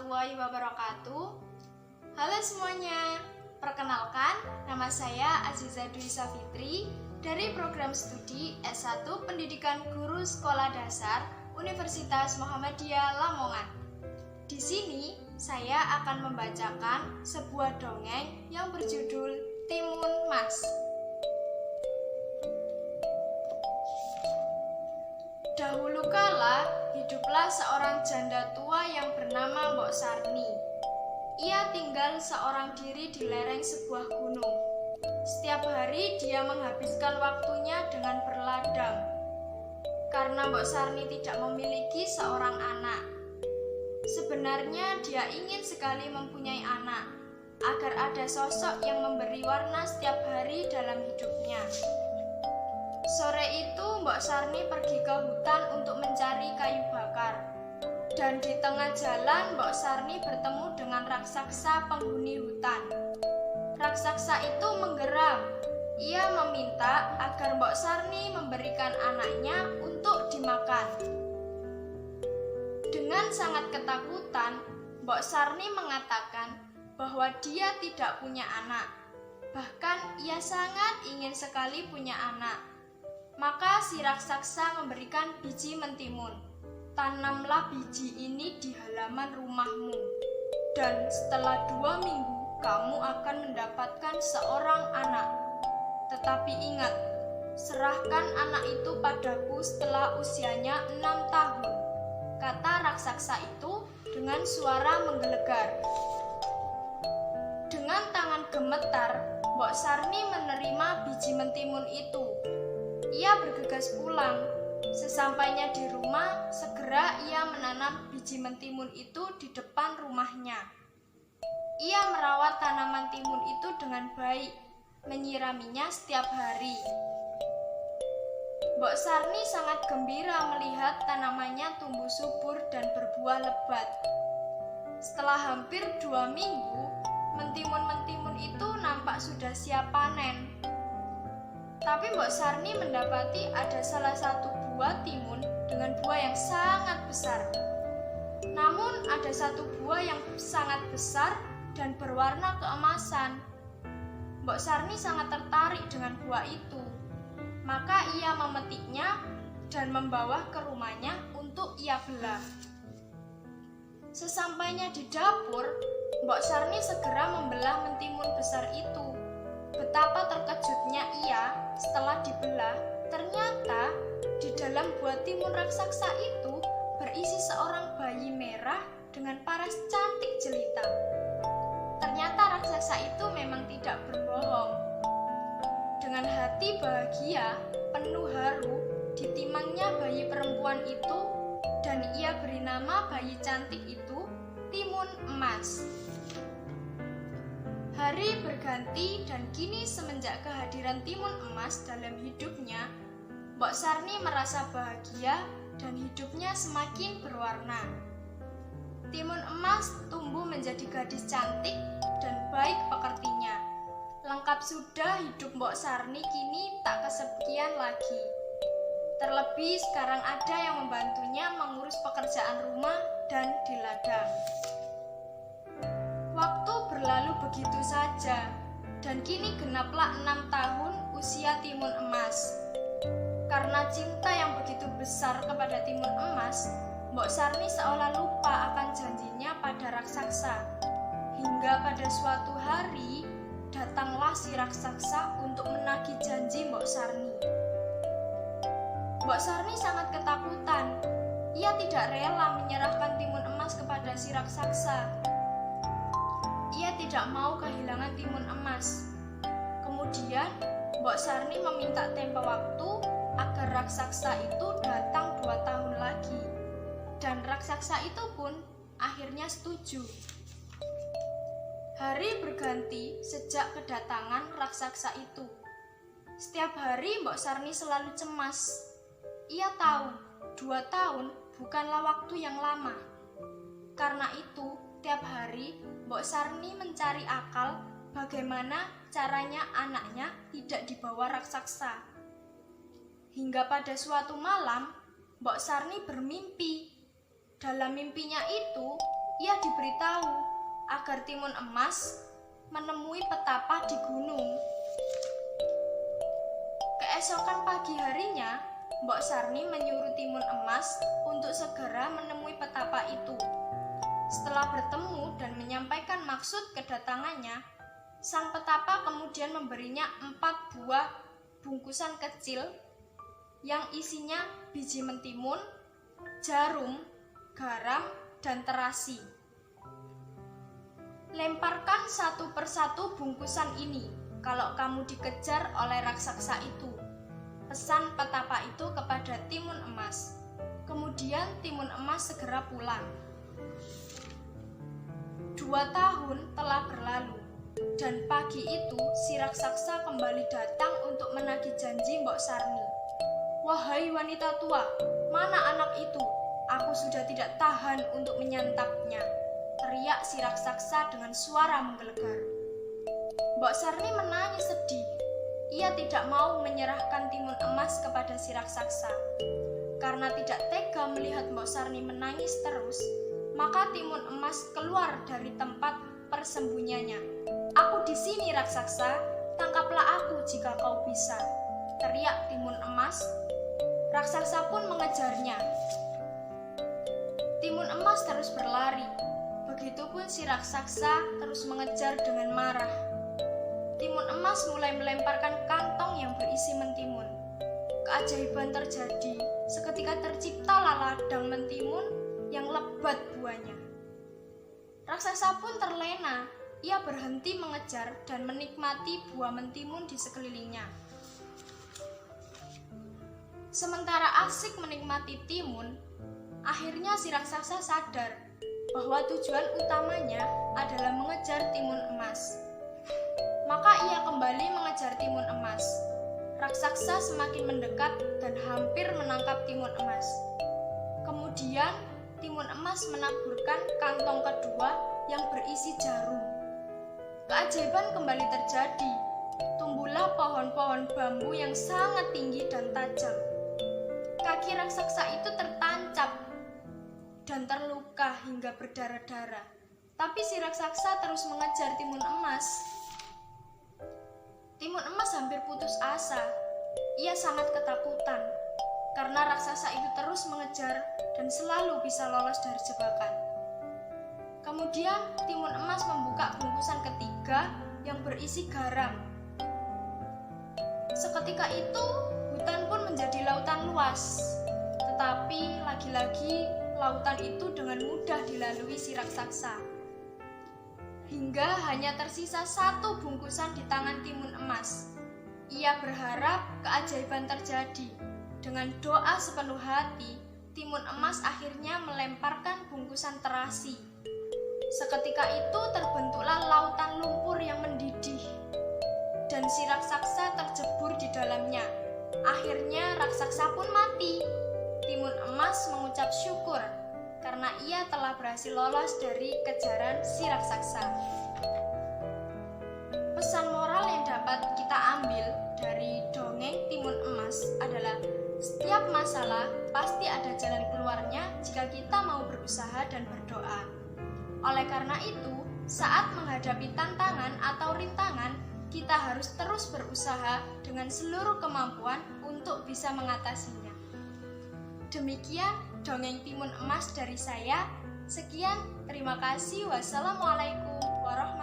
warahmatullahi wabarakatuh. Halo semuanya, perkenalkan nama saya Aziza Dwi Safitri dari program studi S1 Pendidikan Guru Sekolah Dasar Universitas Muhammadiyah Lamongan. Di sini saya akan membacakan sebuah dongeng yang berjudul Timun Mas. Dahulu kala, hiduplah seorang janda tua yang bernama Mbok Sarni. Ia tinggal seorang diri di lereng sebuah gunung. Setiap hari dia menghabiskan waktunya dengan berladang. Karena Mbok Sarni tidak memiliki seorang anak. Sebenarnya dia ingin sekali mempunyai anak, agar ada sosok yang memberi warna setiap hari dalam hidupnya. Sore itu Mbok Sarni pergi ke hutan untuk mencari kayu bakar. Dan di tengah jalan Mbok Sarni bertemu dengan raksasa penghuni hutan. Raksasa itu menggeram. Ia meminta agar Mbok Sarni memberikan anaknya untuk dimakan. Dengan sangat ketakutan, Mbok Sarni mengatakan bahwa dia tidak punya anak. Bahkan ia sangat ingin sekali punya anak. Maka si raksasa memberikan biji mentimun. Tanamlah biji ini di halaman rumahmu. Dan setelah 2 minggu, kamu akan mendapatkan seorang anak. Tetapi ingat, serahkan anak itu padaku setelah usianya 6 tahun. Kata raksasa itu dengan suara menggelegar. Dengan tangan gemetar, Mbok Sarni menerima biji mentimun itu. Ia bergegas pulang. Sesampainya di rumah, segera ia menanam biji mentimun itu di depan rumahnya. Ia merawat tanaman timun itu dengan baik, menyiraminya setiap hari. Mbok Sarni sangat gembira melihat tanamannya tumbuh subur dan berbuah lebat. Setelah hampir 2 minggu, mentimun-mentimun itu nampak sudah siap panen. Tapi Mbok Sarni mendapati ada salah satu buah timun dengan buah yang sangat besar. Namun ada satu buah yang sangat besar dan berwarna keemasan. Mbok Sarni sangat tertarik dengan buah itu. Maka ia memetiknya dan membawa ke rumahnya untuk ia belah. Sesampainya di dapur, Mbok Sarni segera membelah mentimun besar itu. Betapa terkejutnya ia setelah dibelah, ternyata di dalam buah timun raksasa itu berisi seorang bayi merah dengan paras cantik jelita. Ternyata raksasa itu memang tidak berbohong. Dengan hati bahagia, penuh haru, ditimangnya bayi perempuan itu dan ia beri nama bayi cantik itu Timun Emas. Hari berganti dan kini semenjak kehadiran Timun Emas dalam hidupnya, Mbok Sarni merasa bahagia dan hidupnya semakin berwarna. Timun Emas tumbuh menjadi gadis cantik dan baik pekertinya. Lengkap sudah hidup Mbok Sarni kini tak kesepian lagi. Terlebih sekarang ada yang membantunya mengurus pekerjaan rumah dan di ladang. Waktu berlalu begitu saja, dan kini genaplah 6 tahun usia Timun Emas. Karena cinta yang begitu besar kepada Timun Emas, Mbok Sarni seolah lupa akan janjinya pada raksasa. Hingga pada suatu hari, datanglah si raksasa untuk menagih janji Mbok Sarni. Mbok Sarni sangat ketakutan. Ia tidak rela menyerahkan Timun Emas kepada si raksasa. Ia tidak mau kehilangan Timun Emas. Kemudian, Mbok Sarni meminta tempo waktu agar raksasa itu datang 2 tahun lagi. Dan raksasa itu pun akhirnya setuju. Hari berganti sejak kedatangan raksasa itu. Setiap hari Mbok Sarni selalu cemas. Ia tahu 2 tahun bukanlah waktu yang lama. Karena itu, tiap hari Mbok Sarni mencari akal bagaimana caranya anaknya tidak dibawa raksasa. Hingga pada suatu malam, Mbok Sarni bermimpi. Dalam mimpinya itu, ia diberitahu agar Timun Emas menemui petapa di gunung. Keesokan pagi harinya, Mbok Sarni menyuruh Timun Emas untuk segera menemui petapa itu. Setelah bertemu dan menyampaikan maksud kedatangannya, sang petapa kemudian memberinya 4 buah bungkusan kecil yang isinya biji mentimun, jarum, garam, dan terasi. Lemparkan satu persatu bungkusan ini kalau kamu dikejar oleh raksasa itu, pesan petapa itu kepada Timun Emas. Kemudian Timun Emas segera pulang. 2 tahun telah berlalu, dan pagi itu si raksasa kembali datang untuk menagih janji Mbok Sarni. "Wahai wanita tua, mana anak itu? Aku sudah tidak tahan untuk menyantapnya," teriak si raksasa dengan suara menggelegar. Mbok Sarni menangis sedih. Ia tidak mau menyerahkan Timun Emas kepada si raksasa. Karena tidak tega melihat Mbok Sarni menangis terus, maka Timun Emas keluar dari tempat persembunyiannya. "Aku di sini, raksasa. Tangkaplah aku jika kau bisa," teriak Timun Emas. Raksasa pun mengejarnya. Timun Emas terus berlari. Begitupun si raksasa terus mengejar dengan marah. Timun Emas mulai melemparkan kantong yang berisi mentimun. Keajaiban terjadi. Seketika terciptalah ladang mentimun yang lebat buahnya. Raksasa pun terlena. Ia berhenti mengejar dan menikmati buah mentimun di sekelilingnya. Sementara asik menikmati timun, akhirnya si raksasa sadar bahwa tujuan utamanya adalah mengejar Timun Emas. Maka ia kembali mengejar Timun Emas. Raksasa semakin mendekat dan hampir menangkap Timun Emas. Kemudian Timun Emas menaburkan kantong kedua yang berisi jarum. Keajaiban kembali terjadi. Tumbuhlah pohon-pohon bambu yang sangat tinggi dan tajam. Kaki raksasa itu tertancap dan terluka hingga berdarah-darah. Tapi si raksasa terus mengejar Timun Emas. Timun Emas hampir putus asa. Ia sangat ketakutan karena raksasa itu terus mengejar dan selalu bisa lolos dari jebakan. Kemudian Timun Emas membuka bungkusan ketiga yang berisi garam. Seketika itu hutan pun menjadi lautan luas. Tetapi lagi-lagi lautan itu dengan mudah dilalui si raksasa. Hingga hanya tersisa 1 bungkusan di tangan Timun Emas. Ia berharap keajaiban terjadi. Dengan doa sepenuh hati, Timun Emas akhirnya melemparkan bungkusan terasi. Seketika itu terbentuklah lautan lumpur yang mendidih, dan si raksasa terjebur di dalamnya. Akhirnya raksasa pun mati. Timun Emas mengucap syukur karena ia telah berhasil lolos dari kejaran si raksasa. Pesan moral yang dapat kita ambil dari dongeng Timun Emas adalah setiap masalah pasti ada jalan keluarnya jika kita mau berusaha dan berdoa. Oleh karena itu, saat menghadapi tantangan atau rintangan, kita harus terus berusaha dengan seluruh kemampuan untuk bisa mengatasinya. Demikian dongeng Timun Emas dari saya. Sekian, terima kasih. Wassalamualaikum warahmatullahi wabarakatuh.